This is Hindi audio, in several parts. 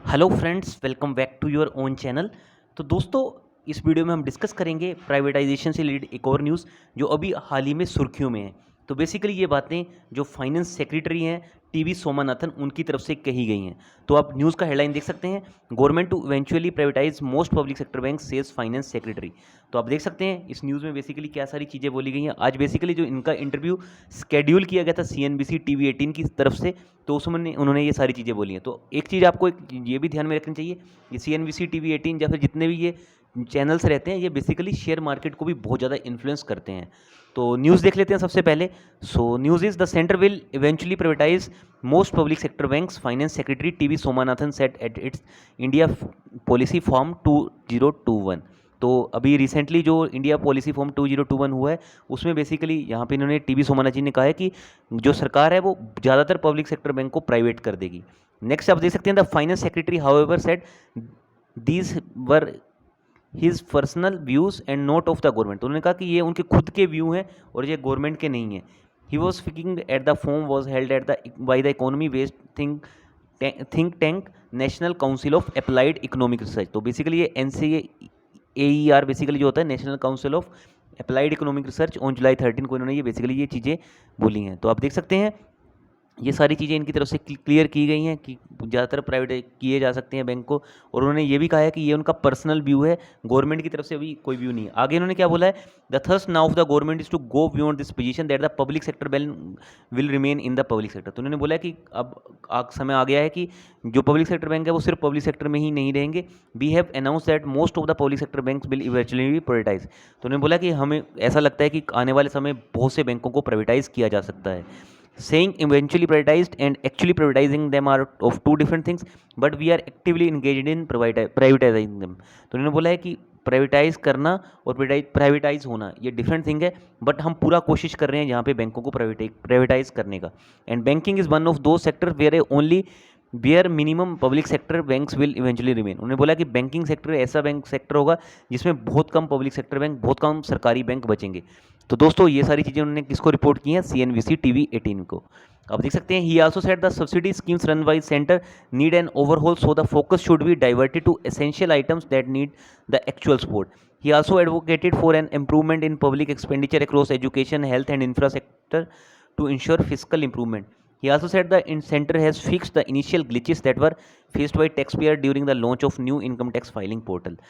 Hello friends, welcome back to your own channel. तो दोस्तों, इस वीडियो में हम डिस्कस करेंगे प्राइवेटाइजेशन से रिलेटेड एक और न्यूज़ जो अभी हाल ही में सुर्खियों में है। तो बेसिकली ये बातें जो फाइनेंस सेक्रेटरी हैं टीवी सोमनाथन उनकी तरफ से कही गई हैं। तो आप न्यूज़ का हेडलाइन देख सकते हैं, government to eventually privatise most public sector bank says finance secretary. तो आप देख सकते हैं इस न्यूज़ में बेसिकली क्या सारी चीज़ें बोली गई हैं। आज बेसिकली जो इनका इंटरव्यू स्केड्यूल किया गया था CNBC TV 18 की तरफ से, तो उसमें उन्होंने ये सारी चीज़ें बोली हैं। तो एक चीज़ आपको ये भी ध्यान में रखनी चाहिए, ये CNBC TV 18 या फिर जितने भी ये चैनल्स रहते हैं, ये बेसिकली शेयर मार्केट को भी बहुत ज़्यादा इन्फ्लुएंस करते हैं। तो न्यूज़ देख लेते हैं सबसे पहले। So news is the centre will eventually privatise most public sector banks, finance secretary TV Somanathan said at its India policy forum 2021। तो अभी रिसेंटली जो इंडिया पॉलिसी फॉर्म 2021 हुआ है, उसमें बेसिकली यहाँ पे इन्होंने टीवी सोमनाथन जी ने कहा है कि जो सरकार है वो ज़्यादातर पब्लिक सेक्टर बैंक को प्राइवेट कर देगी। नेक्स्ट आप देख सकते हैं, the finance secretary however said these were his personal views and note of the government. तो उन्होंने कहा कि ये उनके खुद के व्यू हैं और ये गवर्नमेंट के नहीं हैं। He was speaking at the foam was held at the by the economy based think tank national council of applied economic research. तो बेसिकली ये NCAER बेसिकली जो होता है national council of applied economic research, on July 13 को इन्होंने ये बेसिकली ये चीज़ें बोली हैं। तो आप देख सकते हैं ये सारी चीज़ें इनकी तरफ से क्लियर की गई हैं कि ज़्यादातर प्राइवेट किए जा सकते हैं बैंक को, और उन्होंने ये भी कहा है कि ये उनका पर्सनल व्यू है, गवर्नमेंट की तरफ से अभी कोई व्यू नहीं है। आगे इन्होंने क्या बोला है, the thrust now of the government is to go beyond this position that the public sector will remain in the public sector. तो उन्होंने बोला है कि अब समय आ गया है कि जो पब्लिक सेक्टर बैंक है वो सिर्फ पब्लिक सेक्टर में ही नहीं रहेंगे। We have announce that most of the public sector bank will eventually be privatise. तो उन्होंने बोला कि हमें ऐसा लगता है कि आने वाले समय बहुत से बैंकों को प्राइवेटाइज किया जा सकता है। Saying eventually privatized and actually privatizing them are of two different things, but we are actively engaged in privatizing them। तो उन्होंने बोला है कि प्राइवेटाइज करना और प्राइवेटाइज होना ये डिफरेंट थिंग है, बट हम पूरा कोशिश कर रहे हैं यहाँ पे बैंकों को प्राइवेटाइज करने का। And banking is one of the sector where only where minimum public sector banks will eventually remain. उन्होंने बोला कि बैंकिंग सेक्टर ऐसा बैंक सेक्टर होगा जिसमें बहुत कम पब्लिक सेक्टर बैंक, बहुत कम सरकारी बैंक बचेंगे। तो दोस्तों ये सारी चीज़ें उन्होंने किसको रिपोर्ट की हैं, CNBC TV 18 को। आप देख सकते हैं, he also said the subsidy schemes run by centre need an overhaul, so the focus should be diverted to essential items that need the actual support. He also advocated for an improvement in public expenditure across education, health and infrastructure to ensure fiscal improvement. He also said the center has fixed the initial glitches that were faced by taxpayer during the launch of new income tax filing portal.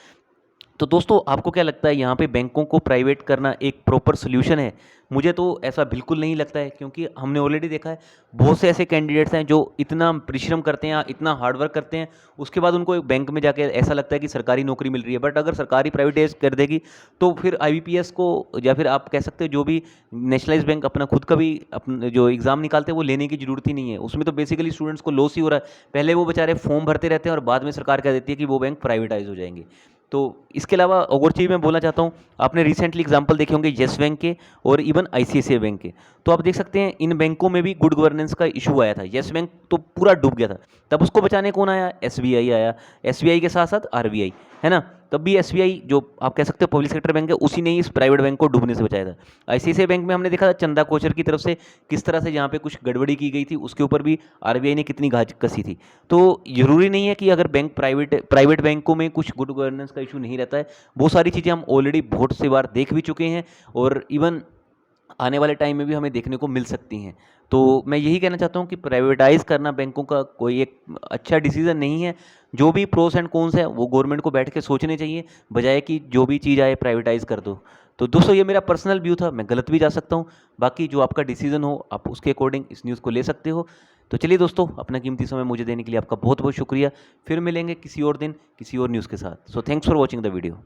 तो दोस्तों आपको क्या लगता है, यहाँ पे बैंकों को प्राइवेट करना एक प्रॉपर सोल्यूशन है? मुझे तो ऐसा बिल्कुल नहीं लगता है, क्योंकि हमने ऑलरेडी देखा है बहुत से ऐसे कैंडिडेट्स हैं जो इतना परिश्रम करते हैं, इतना हार्डवर्क करते हैं, उसके बाद उनको एक बैंक में जाके ऐसा लगता है कि सरकारी नौकरी मिल रही है। बट अगर सरकारी प्राइवेटाइज कर देगी तो फिर IBPS को, या फिर आप कह सकते हो जो भी नेशनलाइज बैंक अपना खुद का भी अपना जो एग्ज़ाम निकालते हैं वो लेने की ज़रूरत ही नहीं है। उसमें तो बेसिकली स्टूडेंट्स को लॉस ही हो रहा है। पहले वो बेचारे फॉर्म भरते रहते हैं और बाद में सरकार कह देती है कि वो बैंक प्राइवेटाइज हो जाएंगे। तो इसके अलावा और चीज़ मैं बोलना चाहता हूँ, आपने रिसेंटली एग्जांपल देखे होंगे येस बैंक के और इवन ICICI बैंक के। तो आप देख सकते हैं इन बैंकों में भी गुड गवर्नेंस का इशू आया था। येस बैंक तो पूरा डूब गया था, तब उसको बचाने कौन आया, SBI आया। SBI के साथ साथ RBI, है ना। तब भी SBI जो आप कह सकते हो पब्लिक सेक्टर बैंक है, उसी ने इस प्राइवेट बैंक को डूबने से बचाया था। ICICI बैंक में हमने देखा था चंदा कोचर की तरफ से किस तरह से जहाँ पे कुछ गड़बड़ी की गई थी, उसके ऊपर भी RBI ने कितनी घात कसी थी। तो ज़रूरी नहीं है कि अगर बैंक प्राइवेट बैंकों में कुछ गुड गवर्नेंस का इशू नहीं रहता है। बहुत सारी चीज़ें हम ऑलरेडी बहुत सी बार देख भी चुके हैं और इवन आने वाले टाइम में भी हमें देखने को मिल सकती हैं। तो मैं यही कहना चाहता हूँ कि प्राइवेटाइज़ करना बैंकों का कोई एक अच्छा डिसीज़न नहीं है। जो भी प्रोस एंड कॉन्स है वो गवर्नमेंट को बैठ के सोचने चाहिए, बजाय कि जो भी चीज़ आए प्राइवेटाइज़ कर दो। तो दोस्तों ये मेरा पर्सनल व्यू था, मैं गलत भी जा सकता हूँ। बाकी जो आपका डिसीजन हो आप उसके अकॉर्डिंग इस न्यूज़ को ले सकते हो। तो चलिए दोस्तों, अपना कीमती समय मुझे देने के लिए आपका बहुत बहुत शुक्रिया। फिर मिलेंगे किसी और दिन किसी और न्यूज़ के साथ। So thanks for watching the video.